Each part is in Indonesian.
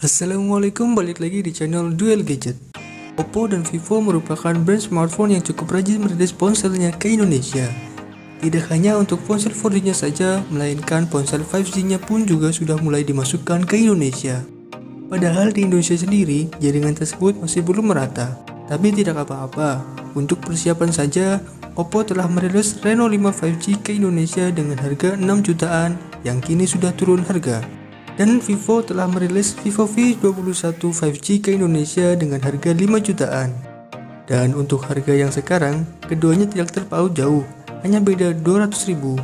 Assalamualaikum, balik lagi di channel Duel Gadget. Oppo dan Vivo merupakan brand smartphone yang cukup rajin merilis ponselnya ke Indonesia. Tidak hanya untuk ponsel 4G-nya saja, melainkan ponsel 5G-nya pun juga sudah mulai dimasukkan ke Indonesia. Padahal di Indonesia sendiri, jaringan tersebut masih belum merata. Tapi tidak apa-apa, untuk persiapan saja, Oppo telah merilis Reno 5 5G ke Indonesia dengan harga 6 jutaan yang kini sudah turun harga. Dan Vivo telah merilis Vivo V21 5G ke Indonesia dengan harga 5 jutaan. Dan untuk harga yang sekarang, keduanya tidak terpaut jauh, hanya beda 200.000.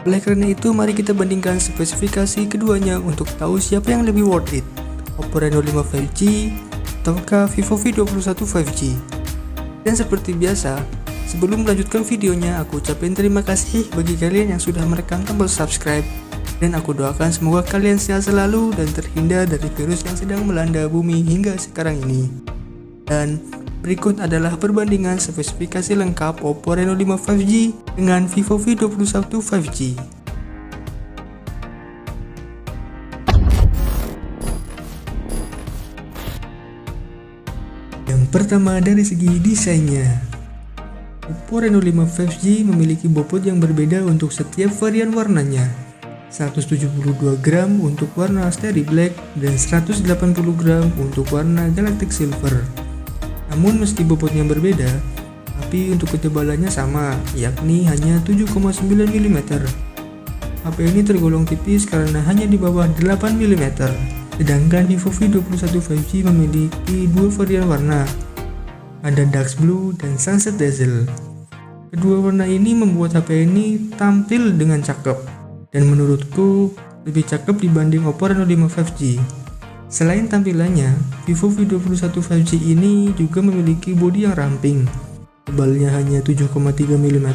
Oleh karena itu, mari kita bandingkan spesifikasi keduanya untuk tahu siapa yang lebih worth it, Oppo Reno 5 5G ataukah Vivo V21 5G. Dan seperti biasa, sebelum melanjutkan videonya, aku ucapin terima kasih bagi kalian yang sudah menekan tombol subscribe. Dan aku doakan semoga kalian sehat selalu dan terhindar dari virus yang sedang melanda bumi hingga sekarang ini. Dan berikut adalah perbandingan spesifikasi lengkap Oppo Reno 5 5G dengan Vivo V21 5G. Yang pertama dari segi desainnya. Oppo Reno 5 5G memiliki bobot yang berbeda untuk setiap varian warnanya. 172 gram untuk warna Starry Black dan 180 gram untuk warna Galactic Silver. Namun meski bobotnya berbeda, tapi untuk ketebalannya sama, yakni hanya 7,9 mm. HP ini tergolong tipis karena hanya di bawah 8 mm. Sedangkan Vivo V21 5G memiliki dua varian warna, ada Dark Blue dan Sunset Dazzle. Kedua warna ini membuat HP ini tampil dengan cakep. Dan menurutku lebih cakep dibanding Oppo Reno 5 5G. Selain tampilannya, Vivo V21 5G ini juga memiliki bodi yang ramping. Tebalnya hanya 7,3 mm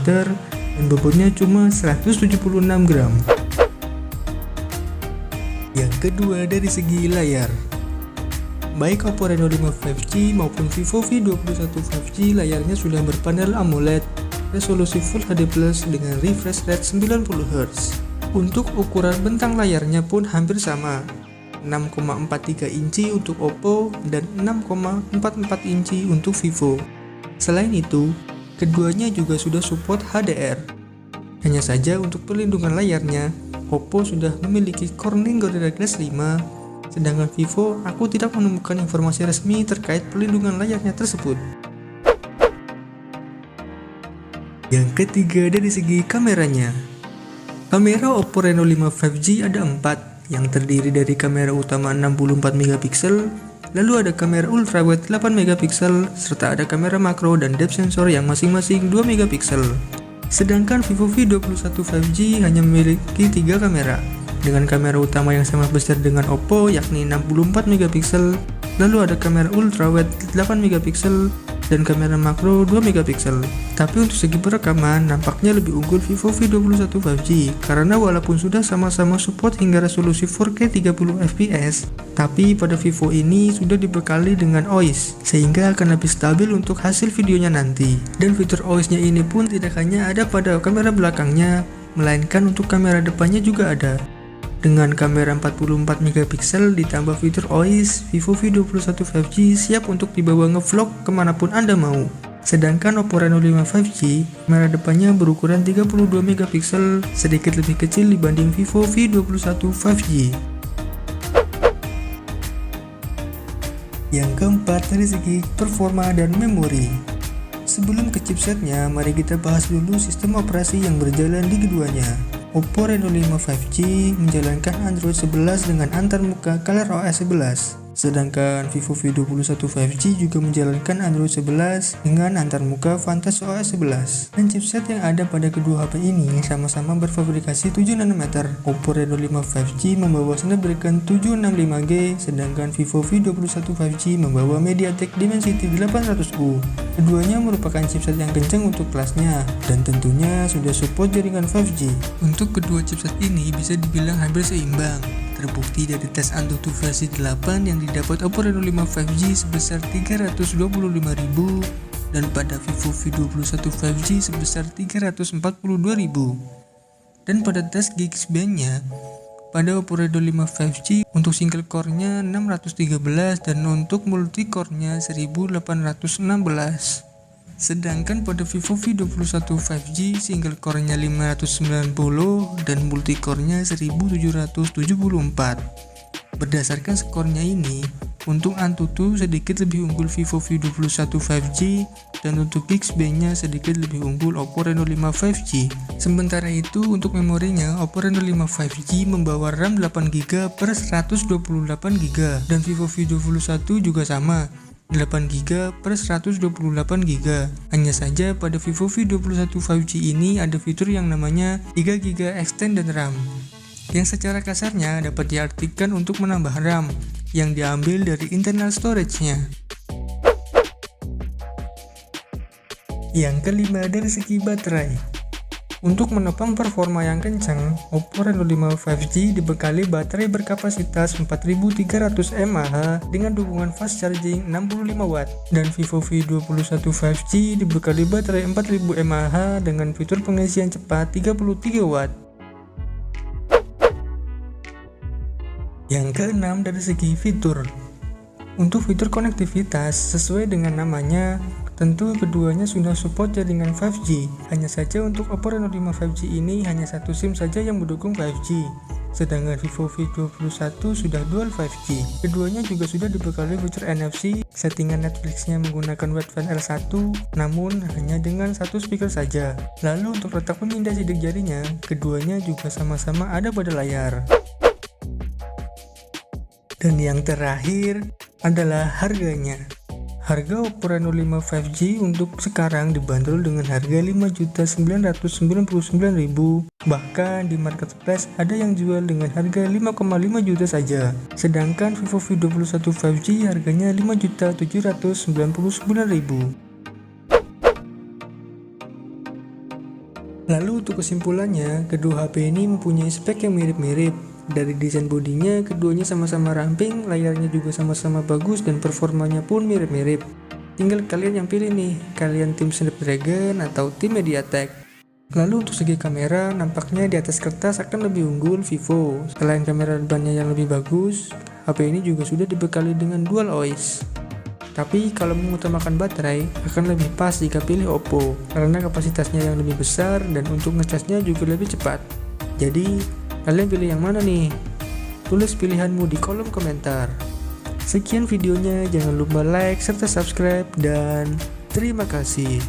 dan bobotnya cuma 176 gram. Yang kedua dari segi layar. Baik Oppo Reno 5 5G maupun Vivo V21 5G layarnya sudah berpanel AMOLED resolusi Full HD Plus dengan refresh rate 90Hz. Untuk ukuran bentang layarnya pun hampir sama, 6,43 inci untuk Oppo dan 6,44 inci untuk Vivo. Selain itu, keduanya juga sudah support HDR. Hanya saja untuk perlindungan layarnya, Oppo sudah memiliki Corning Gorilla Glass 5, sedangkan Vivo aku tidak menemukan informasi resmi terkait perlindungan layarnya tersebut. Yang ketiga dari segi kameranya. Kamera Oppo Reno 5 5G ada 4, yang terdiri dari kamera utama 64 MP, lalu ada kamera ultrawide 8 MP, serta ada kamera makro dan depth sensor yang masing-masing 2 MP. Sedangkan Vivo V21 5G hanya memiliki 3 kamera, dengan kamera utama yang sama besar dengan Oppo yakni 64 MP, lalu ada kamera ultrawide 8 MP, dan kamera makro 2 MP. Tapi untuk segi perekaman nampaknya lebih unggul Vivo V21 5G karena walaupun sudah sama-sama support hingga resolusi 4K 30fps, tapi pada Vivo ini sudah dibekali dengan OIS sehingga akan lebih stabil untuk hasil videonya nanti. Dan fitur OIS-nya ini pun tidak hanya ada pada kamera belakangnya, melainkan untuk kamera depannya juga ada. Dengan kamera 44 MP ditambah fitur OIS, Vivo V21 5G siap untuk dibawa ngevlog kemanapun Anda mau. Sedangkan Oppo Reno 5 5G, kamera depannya berukuran 32 MP, sedikit lebih kecil dibanding Vivo V21 5G. Yang keempat dari segi performa dan memori. Sebelum ke chipsetnya, mari kita bahas dulu sistem operasi yang berjalan di keduanya. Oppo Reno 5 5G menjalankan Android 11 dengan antarmuka ColorOS 11. Sedangkan Vivo V21 5G juga menjalankan Android 11 dengan antarmuka VantageOS 11. Dan chipset yang ada pada kedua HP ini sama-sama berfabrikasi 7nm. Oppo Reno 5 5G membawa Snapdragon 765G, sedangkan Vivo V21 5G membawa MediaTek Dimensity 800U. Keduanya merupakan chipset yang kencang untuk kelasnya, dan tentunya sudah support jaringan 5G. Untuk kedua chipset ini bisa dibilang hampir seimbang. Terbukti dari tes Antutu versi 8 yang didapat Oppo Reno 5 5G sebesar 325.000 dan pada Vivo V21 5G sebesar 342.000. Dan pada tes Geeksbench-nya, pada Oppo Reno 5 5G untuk single core-nya 613 dan untuk multi core-nya 1816. Sedangkan pada Vivo V21 5G single core-nya 590 dan multi core-nya 1774. Berdasarkan skornya ini, untuk Antutu sedikit lebih unggul Vivo V21 5G dan untuk Bixby-nya sedikit lebih unggul Oppo Reno 5 5G. Sementara itu untuk memorinya, Oppo Reno 5 5G membawa RAM 8GB per 128GB dan Vivo V21 juga sama, 8GB per 128GB. Hanya saja pada Vivo V21 5G ini ada fitur yang namanya 3GB extended RAM, yang secara kasarnya dapat diartikan untuk menambah RAM yang diambil dari internal storage-nya. Yang kelima, dari segi baterai. Untuk menopang performa yang kencang, Oppo Reno 5 5G dibekali baterai berkapasitas 4300 mAh dengan dukungan fast charging 65W dan Vivo V21 5G dibekali baterai 4000 mAh dengan fitur pengisian cepat 33W. Yang keenam, dari segi fitur. Untuk fitur konektivitas, sesuai dengan namanya, tentu keduanya sudah support jaringan 5G. Hanya saja untuk Oppo Reno 5 5G ini hanya satu SIM saja yang mendukung 5G. Sedangkan Vivo V21 sudah dual 5G. Keduanya juga sudah dibekali fitur NFC, settingan Netflix-nya menggunakan Wideband L1, namun hanya dengan satu speaker saja. Lalu untuk letak pemindah sidik jarinya, keduanya juga sama-sama ada pada layar. Dan yang terakhir adalah harganya. Harga Oppo Reno 5 5G untuk sekarang dibanderol dengan harga 5.999.000, bahkan di marketplace ada yang jual dengan harga 5,5 juta saja. Sedangkan Vivo V21 5G harganya 5.799.000. Lalu untuk kesimpulannya, kedua HP ini mempunyai spek yang mirip-mirip. Dari desain bodinya, keduanya sama-sama ramping, layarnya juga sama-sama bagus, dan performanya pun mirip-mirip. Tinggal kalian yang pilih nih, kalian tim Snapdragon atau tim MediaTek. Lalu untuk segi kamera, nampaknya di atas kertas akan lebih unggul Vivo. Selain kamera depannya yang lebih bagus, HP ini juga sudah dibekali dengan dual OIS. Tapi kalau mengutamakan baterai, akan lebih pas jika pilih Oppo, karena kapasitasnya yang lebih besar dan untuk ngecasnya juga lebih cepat. Jadi, kalian pilih yang mana nih? Tulis pilihanmu di kolom komentar. Sekian videonya, jangan lupa like serta subscribe dan terima kasih.